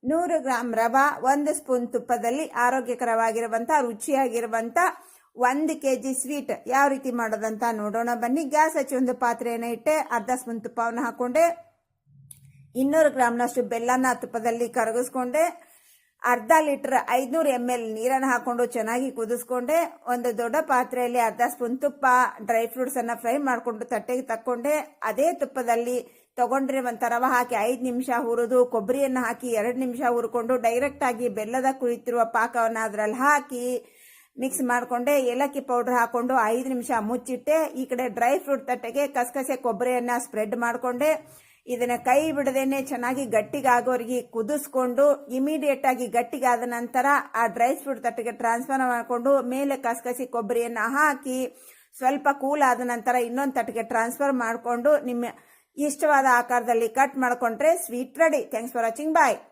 100 gram ರವಾ, 1 spoon ತುಪ್ಪದಲ್ಲಿ ಆರೋಗ್ಯಕರವಾಗಿರುವಂಥ ರುಚಿಯಾಗಿರುವಂಥ 1 kg sweet ಯಾವ ರೀತಿ ಮಾಡೋದಂತ ನೋಡೋಣ ಬನ್ನಿ. ಗ್ಯಾಸ್ ಹಚ್ಚಿ ಒಂದು ಪಾತ್ರೆಯನ್ನು ಇಟ್ಟೆ, ಅರ್ಧ ಸ್ಪೂನ್ ತುಪ್ಪವನ್ನು ಹಾಕೊಂಡೆ, 200 ಗ್ರಾಮ್ನಷ್ಟು ಬೆಲ್ಲನ ತುಪ್ಪದಲ್ಲಿ ಕರಗಿಸ್ಕೊಂಡೆ, ಅರ್ಧ ಲೀಟರ್ 500 ml ನೀರನ್ನು ಹಾಕೊಂಡು ಚೆನ್ನಾಗಿ ಕುದಿಸ್ಕೊಂಡೆ. ಒಂದು ದೊಡ್ಡ ಪಾತ್ರೆಯಲ್ಲಿ ಅರ್ಧ ಸ್ಪೂನ್ ತುಪ್ಪ, ಡ್ರೈ ಫ್ರೂಟ್ಸ್ ಅನ್ನ ಫ್ರೈ ಮಾಡಿಕೊಂಡು ತಟ್ಟೆಗೆ ತಕ್ಕೊಂಡೆ. ಅದೇ ತುಪ್ಪದಲ್ಲಿ ತಗೊಂಡಿರುವಂಥ ರವೆ ಹಾಕಿ 5 ನಿಮಿಷ ಹುರಿದು, ಕೊಬ್ಬರಿಯನ್ನು ಹಾಕಿ 2 ನಿಮಿಷ ಹುರ್ಕೊಂಡು ಡೈರೆಕ್ಟ್ ಆಗಿ ಬೆಲ್ಲದ ಕುಳಿತಿರುವ ಪಾಕವನ್ನು ಅದರಲ್ಲಿ ಹಾಕಿ ಮಿಕ್ಸ್ ಮಾಡಿಕೊಂಡೆ. ಏಲಕ್ಕಿ ಪೌಡರ್ ಹಾಕೊಂಡು 5 ನಿಮಿಷ ಮುಚ್ಚಿಟ್ಟೆ. ಈ ಕಡೆ ಡ್ರೈ ಫ್ರೂಟ್ ತಟ್ಟೆಗೆ ಕಸಕಸೆ ಕೊಬ್ಬರಿಯನ್ನ ಸ್ಪ್ರೆಡ್ ಮಾಡಿಕೊಂಡೆ. ಇದನ್ನ ಕೈ ಬಿಡದೇನೆ ಚೆನ್ನಾಗಿ ಗಟ್ಟಿಗಾಗೋರಿಗೆ ಕುದಿಸ್ಕೊಂಡು ಇಮಿಡಿಯೇಟ್ ಆಗಿ ಗಟ್ಟಿಗಾದ ನಂತರ ಆ ಡ್ರೈ ಫ್ರೂಟ್ ತಟ್ಟೆಗೆ ಟ್ರಾನ್ಸ್ಫರ್ ಮಾಡಿಕೊಂಡು ಮೇಲೆ ಕಸಕಸಿ ಕೊಬ್ಬರಿಯನ್ನ ಹಾಕಿ ಸ್ವಲ್ಪ ಕೂಲ್ ಆದ ನಂತರ ಇನ್ನೊಂದು ತಟ್ಟೆಗೆ ಟ್ರಾನ್ಸ್ಫರ್ ಮಾಡಿಕೊಂಡು ನಿಮ್ಮ ಇಷ್ಟವಾದ ಆಕಾರದಲ್ಲಿ ಕಟ್ ಮಾಡಿಕೊಂಡ್ರೆ sweet ready. Thanks for watching. Bye.